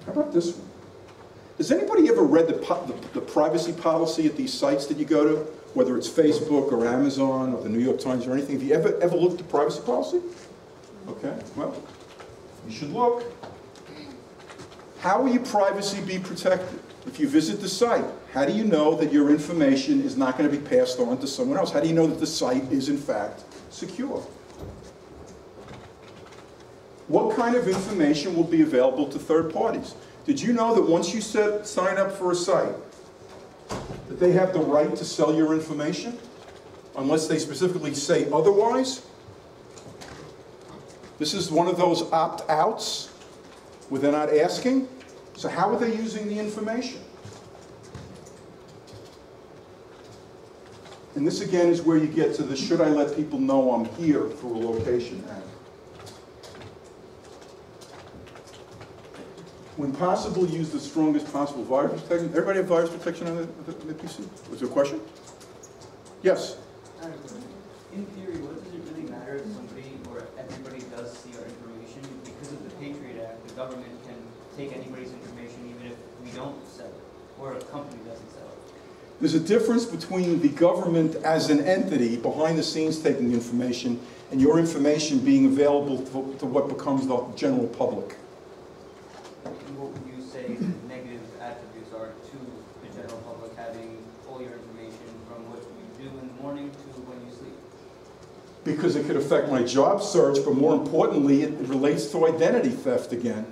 How about this one? Has anybody ever read the privacy policy at these sites that you go to, whether it's Facebook or Amazon or the New York Times or anything? Have you ever looked at the privacy policy? Okay, well, you should look. How will your privacy be protected? If you visit the site, how do you know that your information is not going to be passed on to someone else? How do you know that the site is in fact secure? What kind of information will be available to third parties? Did you know that once you sign up for a site, that they have the right to sell your information, unless they specifically say otherwise? This is one of those opt-outs where they're not asking. So how are they using the information? And this again is where you get to the should I let people know I'm here through a location ad. When possible, use the strongest possible virus protection. Everybody have virus protection on the PC? Was there a question? Yes? In theory, what does it really matter if somebody or everybody does see our information? Because of the Patriot Act, the government can take anybody's information even if we don't sell it, or a company doesn't sell it. There's a difference between the government as an entity behind the scenes taking the information and your information being available to what becomes the general public. What would you say the negative attributes are to the general public having all your information from what you do in the morning to when you sleep? Because it could affect my job search, but more importantly, it relates to identity theft again.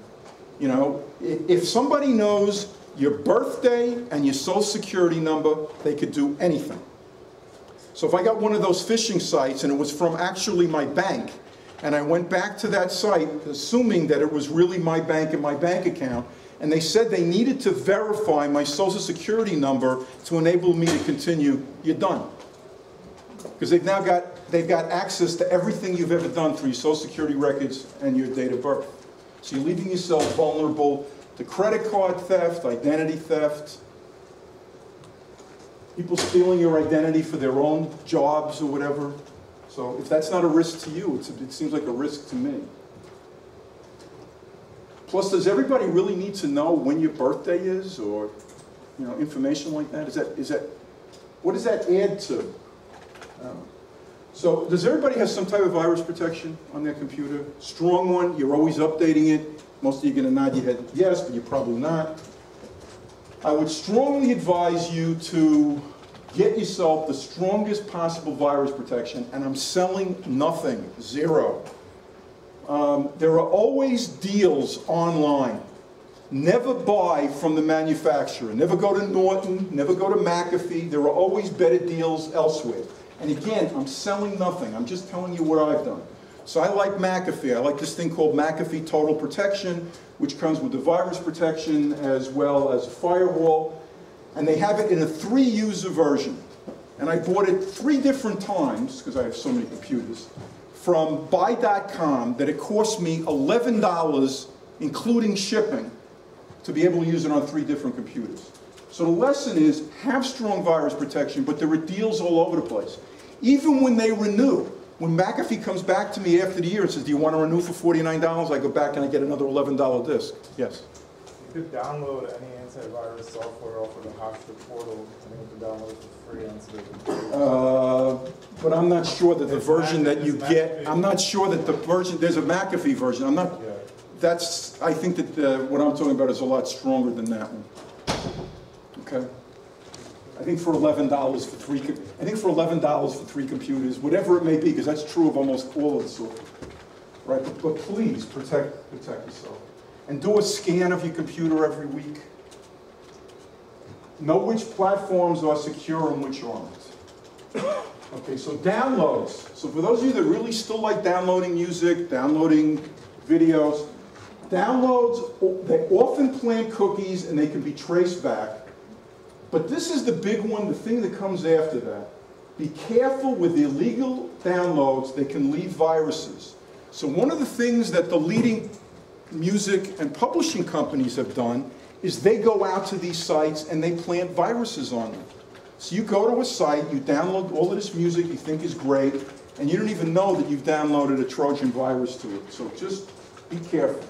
You know, if somebody knows your birthday and your social security number, they could do anything. So if I got one of those phishing sites and it was from actually my bank, and I went back to that site assuming that it was really my bank and my bank account, and they said they needed to verify my social security number to enable me to continue, you're done. Because they've got access to everything you've ever done through your social security records and your date of birth. So you're leaving yourself vulnerable to credit card theft, identity theft, people stealing your identity for their own jobs or whatever. So if that's not a risk to you, it seems like a risk to me. Plus, does everybody really need to know when your birthday is, or information like that? What does that add to? So does everybody have some type of virus protection on their computer? Strong one, you're always updating it. Most of you are going to nod your head yes, but you're probably not. I would strongly advise you to get yourself the strongest possible virus protection, and I'm selling nothing, zero. There are always deals online. Never buy from the manufacturer. Never go to Norton, never go to Mcafee. There are always better deals elsewhere. And again, I'm selling nothing. I'm just telling you what I've done. So I like Mcafee. I like this thing called Mcafee Total Protection, which comes with the virus protection as well as a firewall. And they have it in a 3-user version. And I bought it 3 different times, because I have so many computers, from buy.com, that it cost me $11, including shipping, to be able to use it on 3 different computers. So the lesson is, have strong virus protection, but there are deals all over the place. Even when they renew, when Mcafee comes back to me after the year and says, do you want to renew for $49? I go back and I get another $11 disc. Yes? You could download any antivirus software off of the Hotchkiss portal, and you can download it for free onto the computer. But I'm not sure that the version that you get, I'm not sure that the version, there's a Mcafee version. I'm not, I think that what I'm talking about is a lot stronger than that one. Okay? I think for $11 for 3 computers, whatever it may be, because that's true of almost all of the software. Right? But please protect yourself. And do a scan of your computer every week. Know which platforms are secure and which aren't. Okay, so downloads. So for those of you that really still like downloading music, downloading videos, downloads, they often plant cookies and they can be traced back. But this is the big one, the thing that comes after that. Be careful with illegal downloads, they can leave viruses. So one of the things that the leading music and publishing companies have done is they go out to these sites and they plant viruses on them. So you go to a site, you download all of this music you think is great, and you don't even know that you've downloaded a Trojan virus to it. So just be careful.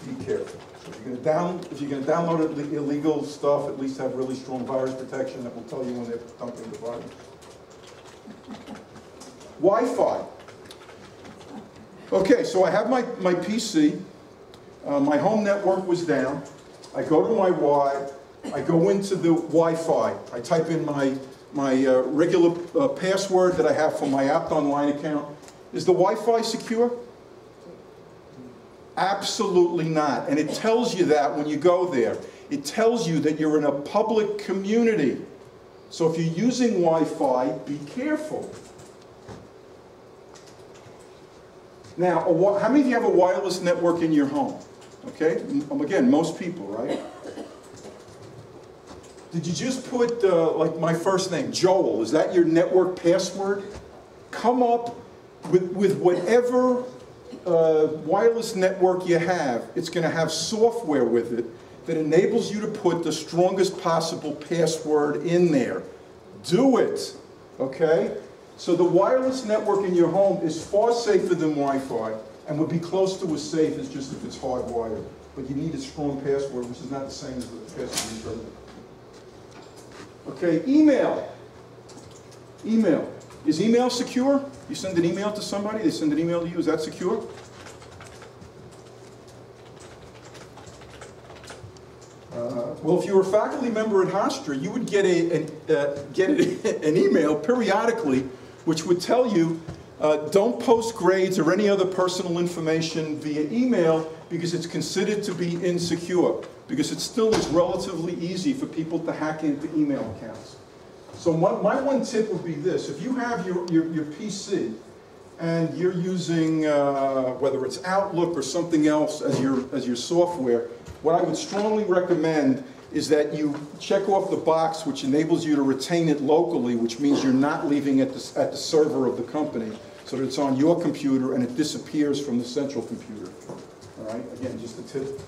Be careful. If you're going to download illegal stuff, at least have really strong virus protection that will tell you when they're dumping the virus. Wi-Fi. Okay, so I have my PC. My home network was down. I go to my I go into the Wi-Fi. I type in my regular password that I have for my Apt Online account. Is the Wi-Fi secure? Absolutely not. And it tells you that when you go there. It tells you that you're in a public community. So if you're using Wi-Fi, be careful. Now, how many of you have a wireless network in your home? Okay, again, most people, right? Did you just put, like my first name, Joel, is that your network password? Come up with whatever wireless network you have. It's going to have software with it that enables you to put the strongest possible password in there. Do it, okay? So the wireless network in your home is far safer than Wi-Fi and would be close to as safe as just if it's hardwired. But you need a strong password, which is not the same as the password you trust. Okay, email. Email. Is email secure? You send an email to somebody, they send an email to you, is that secure? Well, if you were a faculty member at Hofstra, you would get an email periodically which would tell you don't post grades or any other personal information via email because it's considered to be insecure, because it still is relatively easy for people to hack into email accounts. So my one tip would be this. If you have your PC and you're using, whether it's Outlook or something else as your software, what I would strongly recommend is that you check off the box which enables you to retain it locally, which means you're not leaving it at the server of the company, so that it's on your computer and it disappears from the central computer. All right, again, just a tip.